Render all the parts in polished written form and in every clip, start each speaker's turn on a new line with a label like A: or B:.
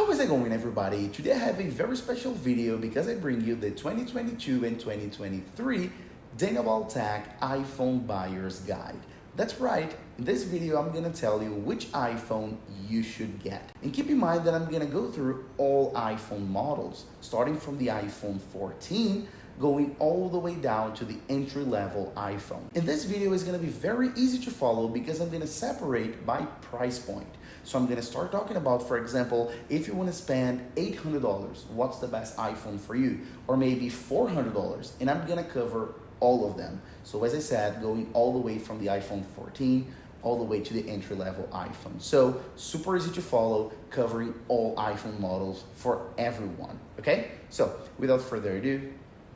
A: How is it going, everybody? Today I have a very special video because I bring you the 2022 and 2023 Daniel Tech iPhone Buyer's Guide. That's right, in this video I'm gonna tell you which iPhone you should get. And keep in mind that I'm gonna go through all iPhone models, starting from the iPhone 14, going all the way down to the entry-level iPhone. And this video is gonna be very easy to follow because I'm gonna separate by price point. So I'm gonna start talking about, for example, if you wanna spend $800, what's the best iPhone for you? Or maybe $400, and I'm gonna cover all of them. So as I said, going all the way from the iPhone 14 all the way to the entry-level iPhone. So super easy to follow, covering all iPhone models for everyone, okay? So without further ado,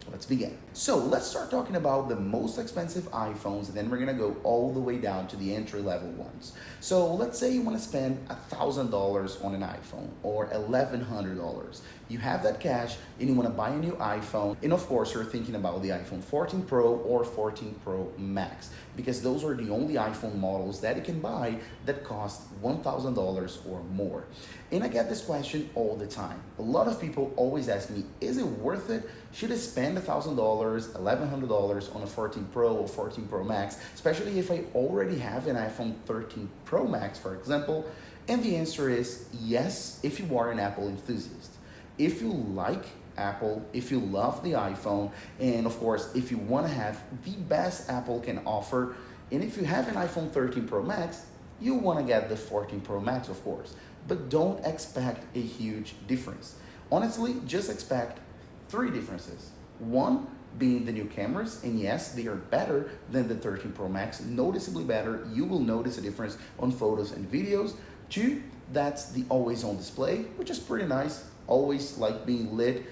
A: let's begin. So let's start talking about the most expensive iPhones, and then we're gonna go all the way down to the entry-level ones. So let's say you wanna spend $1,000 on an iPhone or $1,100. You have that cash and you wanna buy a new iPhone, and of course you're thinking about the iPhone 14 Pro or 14 Pro Max, because those are the only iPhone models that you can buy that cost $1,000 or more. And I get this question all the time. A lot of people always ask me, is it worth it? Should I spend $1,000, $1,100 on a 14 Pro or 14 Pro Max, especially if I already have an iPhone 13 Pro Max, for example? And the answer is yes, if you are an Apple enthusiast. If you like Apple, if you love the iPhone, and of course, if you want to have the best Apple can offer, and if you have an iPhone 13 Pro Max, you want to get the 14 Pro Max, of course. But don't expect a huge difference. Honestly, just expect three differences. One being the new cameras, and yes, they are better than the 13 Pro Max, noticeably better. You will notice a difference on photos and videos. Two, that's the always on display, which is pretty nice. Always like being lit.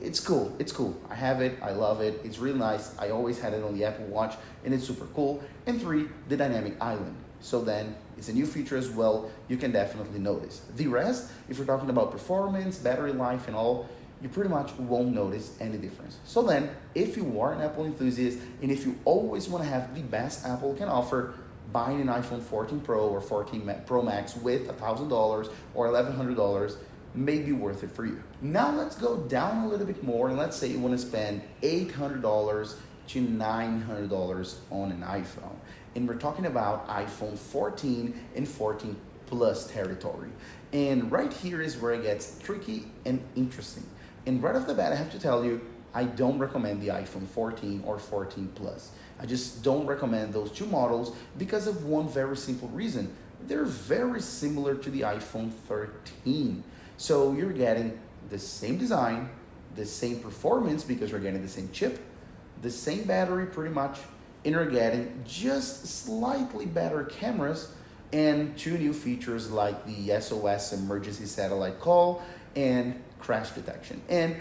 A: It's cool, it's cool. I have it, I love it, it's really nice. I always had it on the Apple Watch and it's super cool. And three, the dynamic island. So then it's a new feature as well, you can definitely notice. The rest, if you're talking about performance, battery life and all, you pretty much won't notice any difference. So then, if you are an Apple enthusiast and if you always want to have the best Apple can offer, buying an iPhone 14 Pro or 14 Pro Max with $1,000 or $1,100 may be worth it for you. Now let's go down a little bit more, and let's say you want to spend $800 to $900 on an iPhone. And we're talking about iPhone 14 and 14 Plus territory. And right here is where it gets tricky and interesting. And right off the bat, I have to tell you, I don't recommend the iPhone 14 or 14 Plus. I just don't recommend those two models because of one very simple reason. They're very similar to the iPhone 13. So you're getting the same design, the same performance because you're getting the same chip, the same battery pretty much, and you're getting just slightly better cameras and two new features like the SOS emergency satellite call and crash detection. And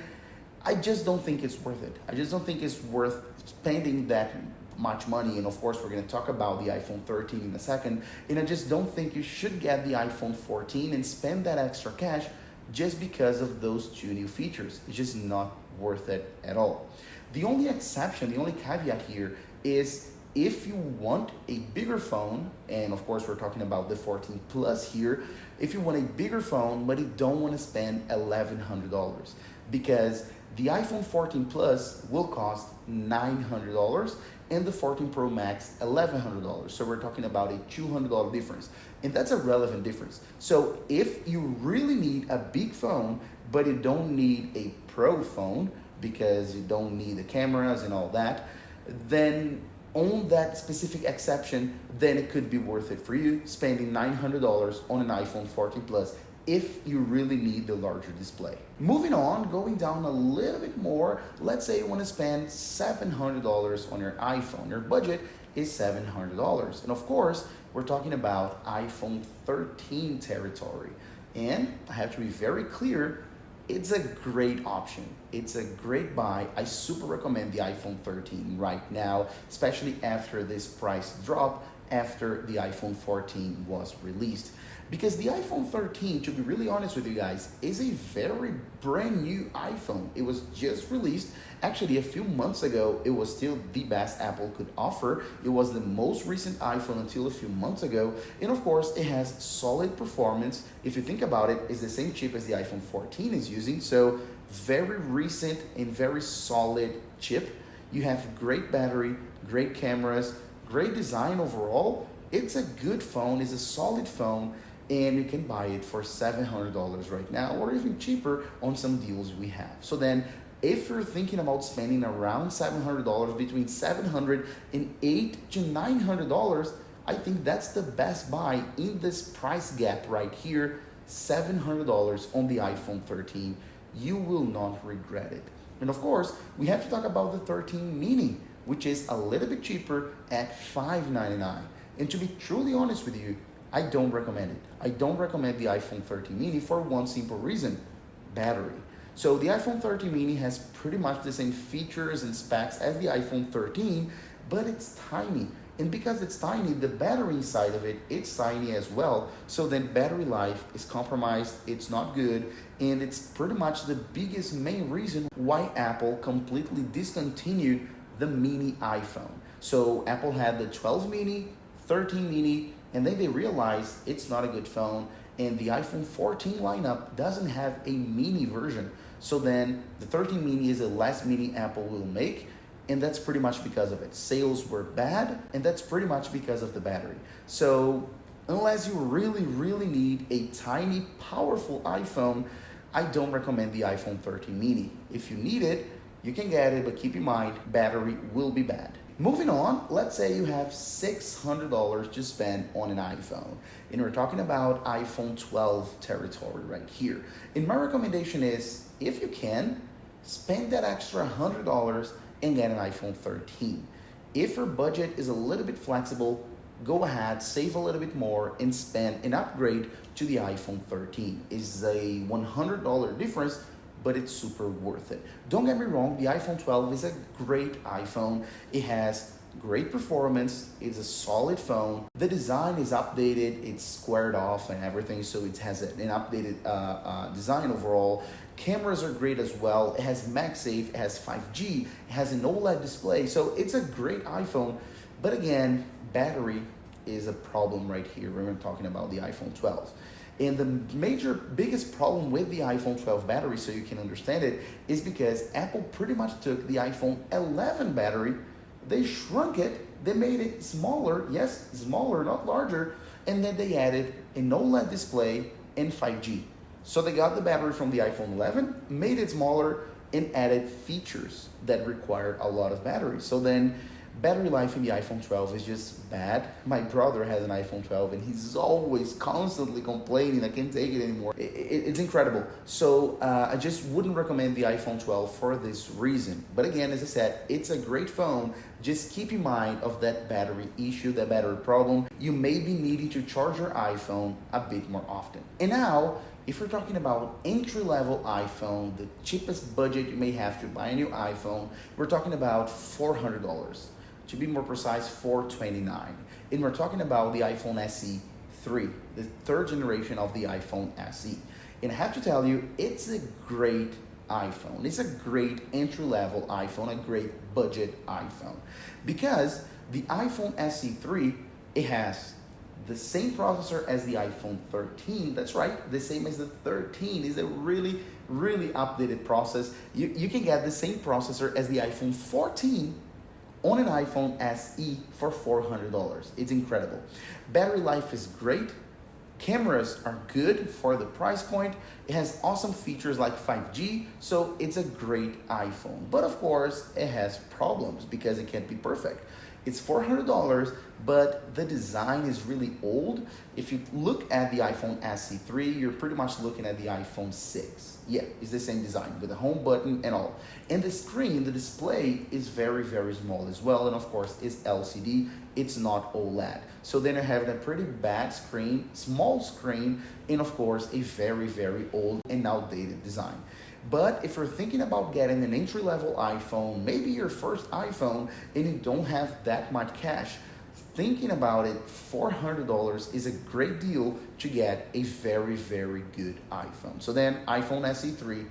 A: I just don't think it's worth it. I just don't think it's worth spending that much money. And of course, we're going to talk about the iPhone 13 in a second. And I just don't think you should get the iPhone 14 and spend that extra cash just because of those two new features. It's just not worth it at all. The only exception, the only caveat here is if you want a bigger phone, and of course we're talking about the 14 Plus here, if you want a bigger phone but you don't want to spend $1,100, because the iPhone 14 Plus will cost $900 and the 14 Pro Max $1,100. So we're talking about a $200 difference, and that's a relevant difference. So if you really need a big phone but you don't need a Pro phone because you don't need the cameras and all that, then on that specific exception, then it could be worth it for you spending $900 on an iPhone 14 Plus if you really need the larger display. Moving on, going down a little bit more, let's say you want to spend $700 on your iPhone. Your budget is $700. And of course, we're talking about iPhone 13 territory. And I have to be very clear, it's a great option. It's a great buy. I super recommend the iPhone 13 right now, especially after this price drop. after the iPhone 14 was released. Because the iPhone 13, to be really honest with you guys, is a very brand new iPhone. It was just released. Actually, a few months ago, it was still the best Apple could offer. It was the most recent iPhone until a few months ago. And of course, it has solid performance. If you think about it, it's the same chip as the iPhone 14 is using. So very recent and very solid chip. You have great battery, great cameras, great design overall. It's a good phone, it's a solid phone, and you can buy it for $700 right now, or even cheaper on some deals we have. So then, if you're thinking about spending around $700, between $700 and $800 to $900, I think that's the best buy in this price gap right here. $700 on the iPhone 13. You will not regret it. And of course, we have to talk about the 13 mini, which is a little bit cheaper at $599. And to be truly honest with you, I don't recommend it. I don't recommend the iPhone 13 mini for one simple reason: battery. So the iPhone 13 mini has pretty much the same features and specs as the iPhone 13, but it's tiny. And because it's tiny, the battery inside of it, it's tiny as well. So then battery life is compromised, it's not good, and it's pretty much the biggest main reason why Apple completely discontinued the mini iPhone. So Apple had the 12 mini, 13 mini, and then they realized it's not a good phone, and the iPhone 14 lineup doesn't have a mini version. So then the 13 mini is the last mini Apple will make, and that's pretty much because of it. Sales were bad, and that's pretty much because of the battery. So unless you really, really need a tiny, powerful iPhone, I don't recommend the iPhone 13 mini. If you need it, you can get it, but keep in mind, battery will be bad. Moving on, let's say you have $600 to spend on an iPhone, and we're talking about iPhone 12 territory right here. And my recommendation is, if you can, spend that extra $100 and get an iPhone 13. If your budget is a little bit flexible, go ahead, save a little bit more, and spend an upgrade to the iPhone 13. It's a $100 difference, but it's super worth it. Don't get me wrong, the iPhone 12 is a great iPhone. It has great performance, it's a solid phone. The design is updated, it's squared off and everything, so it has an updated design overall. Cameras are great as well. It has MagSafe, it has 5G, it has an OLED display, so it's a great iPhone. But again, battery is a problem right here when we're talking about the iPhone 12. And the biggest problem with the iPhone 12 battery, so you can understand it, is because Apple pretty much took the iPhone 11 battery, they shrunk it, they made it smaller, yes, smaller, not larger, and then they added an OLED display and 5G. So they got the battery from the iPhone 11, made it smaller, and added features that required a lot of battery. So then battery life in the iPhone 12 is just bad. My brother has an iPhone 12 and he's always constantly complaining, I can't take it anymore. It's incredible. So I just wouldn't recommend the iPhone 12 for this reason. But again, as I said, it's a great phone. Just keep in mind of that battery issue, that battery problem. You may be needing to charge your iPhone a bit more often. And now, if we're talking about entry-level iPhone, the cheapest budget you may have to buy a new iPhone, we're talking about $400. To be more precise, $429. And we're talking about the iPhone SE 3, the third generation of the iPhone SE. And I have to tell you, it's a great iPhone. It's a great entry-level iPhone, a great budget iPhone. Because the iPhone SE 3, it has the same processor as the iPhone 13. That's right, the same as the 13. Is a really, really updated process. You can get the same processor as the iPhone 14 on an iPhone SE for $400. It's incredible. Battery life is great. Cameras are good for the price point. It has awesome features like 5G, so it's a great iPhone. But of course, it has problems because it can't be perfect. It's $400, but the design is really old. If you look at the iPhone SE 3, you're pretty much looking at the iPhone 6. Yeah, it's the same design with the home button and all. And the screen, the display is very, very small as well. And of course, it's LCD, it's not OLED. So then you're having a pretty bad screen, small screen, and of course, a very, very old and outdated design. But if you're thinking about getting an entry-level iPhone, maybe your first iPhone, and you don't have that much cash, thinking about it, $400 is a great deal to get a very, very good iPhone. So then iPhone SE3,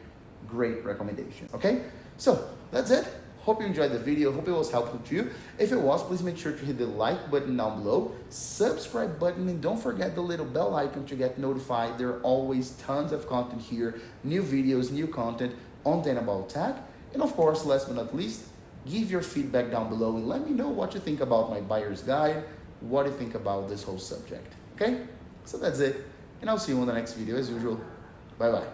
A: great recommendation, okay? So that's it. Hope you enjoyed the video. Hope it was helpful to you. If it was, please make sure to hit the like button down below, subscribe button, and don't forget the little bell icon to get notified. There are always tons of content here, new videos, new content on About Tech. And of course, last but not least, give your feedback down below and let me know what you think about my buyer's guide, what you think about this whole subject, okay? So that's it, and I'll see you on the next video as usual. Bye-bye.